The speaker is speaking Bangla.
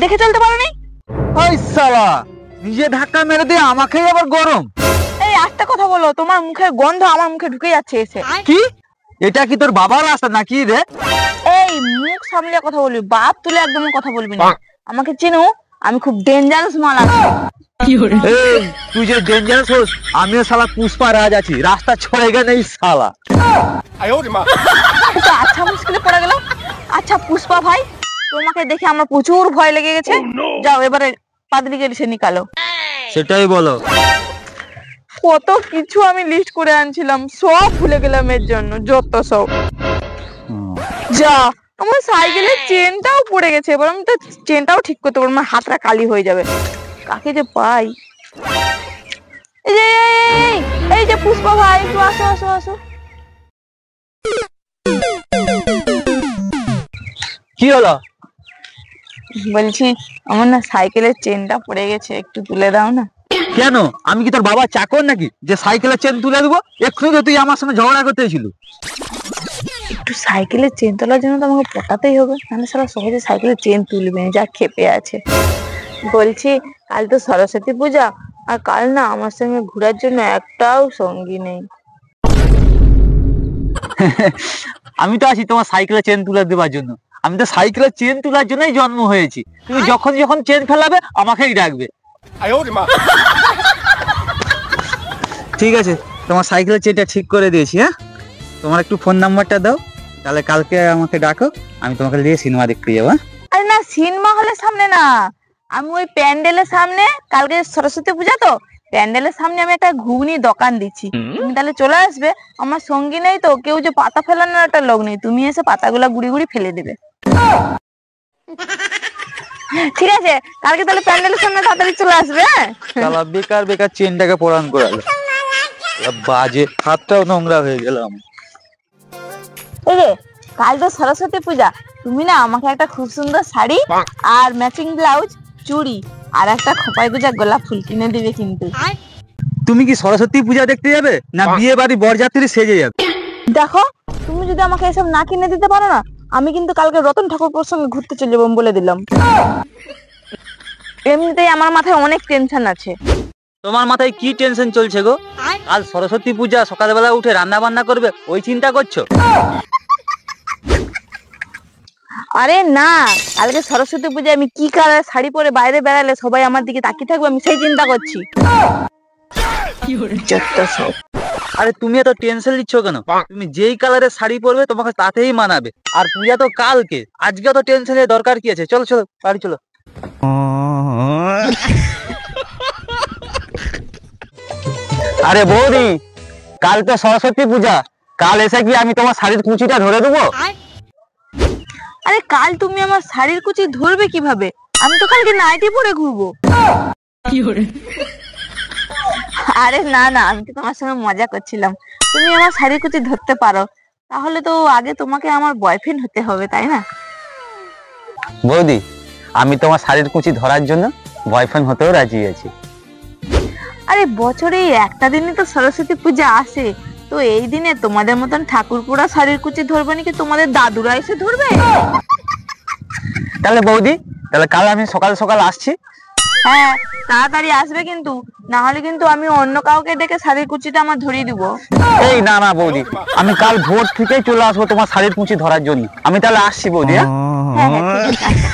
দেখে চলতে পারো নি? ওই শালা নিজে ধাক্কা মেরে দিয়ে আমাকেই আবার গরম। এই আস্তে কথা বলো, তোমার মুখের গন্ধ আমার মুখে ঢুকে যাচ্ছে এসে। কি এটা কি তোর বাবার রাস্তা নাকি রে? এই মুখ সামলে কথা বলবি, বাপ তুলে একদম কথা বলবি না। আমাকে চিনো, আমি খুব ডেঞ্জারাস মাল আছি। এই তুই যে ডেঞ্জারাস হোস, আমিও শালা পুষ্পা রাজ আছি, রাস্তা ছড়ে গেলে এই শালা। আচ্ছা মুশকিলে পড়ে গেলাম। আচ্ছা পুষ্পা ভাই, তোমাকে দেখে আমার প্রচুর ভয় লেগে গেছে। যাও এবারে পাদরি গেলে সে নিকালো। সেটাই বলো। কত কিছু আমি লিস্ট করে আনছিলাম, সব ভুলে গেলাম এর জন্য, যত সব। যা, আমার সাইকেলের চেনটাও পড়ে গেছে, এবার আমি তো চেনটাও ঠিক করতে পারবো, আমার হাতটা কালি হয়ে যাবে। কাকে যে পাই। এই যে পুষ্পা ভাই, একটু আসো আসো আসো। কি হলো? বলছি আমার না সাইকেলের চেনটা পড়ে গেছে, একটু তুলে দাও না। কেন, আমি কি তোর বাবা চাকর নাকি যে সাইকেলের চেন তুলে দেবো? এক্ষুনি তো তুই আমার সঙ্গে ঝগড়া করতে ছিল। একটু সাইকেলের চেন তোলার জন্য তো আমাকে পটাতেই হবে, নাহলে সারা সহজে সাইকেলের চেন তুলবে, যা খেপে আছে। বলছি কাল তো সরস্বতী পূজা, আর কাল না আমার সঙ্গে ঘোরার জন্য একটাও সঙ্গী নেই। আমি তো আছি তোমার সাইকেলের চেন তুলে দেওয়ার জন্য। আমি তো সাইকেলের চেন তোলার জন্যই জন্ম হয়েছি। তুমি যখন যখন চেন ফেলাবে আমাকেই ডাকবে। ঠিক আছে, তোমার সাইকেলের চেনটা ঠিক করে দিয়েছি। হ্যাঁ, তোমার একটু ফোন নাম্বারটা দাও, তাহলে কালকে আমাকে ডাকো, আমি তোমাকে নিয়ে সিনেমা দেখতে যাবো। আরে না, সিনেমা হলের সামনে না, আমি ওই প্যান্ডেলের সামনে, কালকে সরস্বতী পূজা তো, প্যান্ডেলের সামনে আমি একটা ঘুগনি দোকান দিচ্ছি। তুমি তাহলে চলে আসবে। আমার সঙ্গী নেই তো, কেউ যে পাতা ফেলানোর একটা লোক নেই, তুমি এসে পাতাগুলা গুড়ি গুড়ি ফেলে দেবে। ঠিক আছে, কালকে তাহলে প্যান্ডেলের সামনে তাড়াতাড়ি চলে আসবে। শালা বেকার বেকার চেনটাকে পরান করালো, বাজে, হাতটাও নোংরা হয়ে গেল আমার। এই যে কাল তো সরস্বতী পূজা, তুমি না আমাকে একটা খুব সুন্দর শাড়ি আর ম্যাচিং ব্লাউজ, চুড়ি আর একটা খোপায় গোজা গোলাপ ফুল কিনে দিবে কিন্তু। তুমি কি সরস্বতী পূজা দেখতে যাবে না বিয়ে বাড়ি বরযাত্রী সেজে যাবে? দেখো, তুমি যদি আমাকে এসব না কিনে দিতে পারো না, আমি কিন্তু কালকে রতন ঠাকুরপুর সঙ্গে ঘুরতে চলে যাবো বলে দিলাম। এমনিতেই আমার মাথায় অনেক টেনশন আছে। তোমার মাথায় কি টেনশন চলছে গো? কাল সরস্বতী পূজা, সকালবেলা উঠে রান্না বান্না করবে, ওই চিন্তা করছো? আরে না, কালকে সরস্বতী পূজা আমি কি কালার শাড়ি পরে বাইরে বেড়ালে সবাই আমার দিকে তাকিয়ে থাকবে, আমি সেই চিন্তা করছি। আরে তুমি এত টেনশন নিচ্ছ কেন? তুমি যেই কালারের শাড়ি পরবে তোমাকে তাতেই মানাবে। আর পূজা তো কালকে, আজকে তো টেনশনের দরকার কি আছে? চলো চলো বাড়ি চলো। আরে বৌদি, কাল তো সরস্বতী পূজা, কাল এসে কি আমি তোমার শাড়ির কুচিটা ধরে দেবো? আরে কাল তুমি আমার শাড়ির কুচি ধরবে কিভাবে? আমি তো কালকে নাইটি পরে ঘুরবো। আরে না না, আমি তো তোমার সঙ্গে মজা করছিলাম। তুমি আমার শাড়ির কুচি ধরতে পারো, তাহলে তো আগে তোমাকে আমার বয়ফ্রেন্ড হতে হবে, তাই না? বৌদি, আমি তোমার শাড়ির কুচি ধরার জন্য বয়ফ্রেন্ড হতেও রাজি আছি। আরে বছরে একটা দিনই তো সরস্বতী পূজা আসে, তো এই দিনে তোমাদের মতন ঠাকুরপুরা শাড়ির কুচি ধরবে নাকি তোমাদের দাদুরা এসে ধরবে? তাহলে বৌদি, তাহলে কাল আমি সকাল সকাল আসছি। হ্যাঁ তাড়াতাড়ি আসবে কিন্তু, না হলে কিন্তু আমি অন্য কাউকে ডেকে শাড়ির কুচিটা আমার ধরিয়ে দিব। এই না না বৌদি, আমি কাল ভোর থেকেই চলে আসবো তোমার শাড়ির কুচি ধরার জন্য। আমি তাহলে আসছি বৌদি। হ্যাঁ হ্যাঁ ঠিক আছে।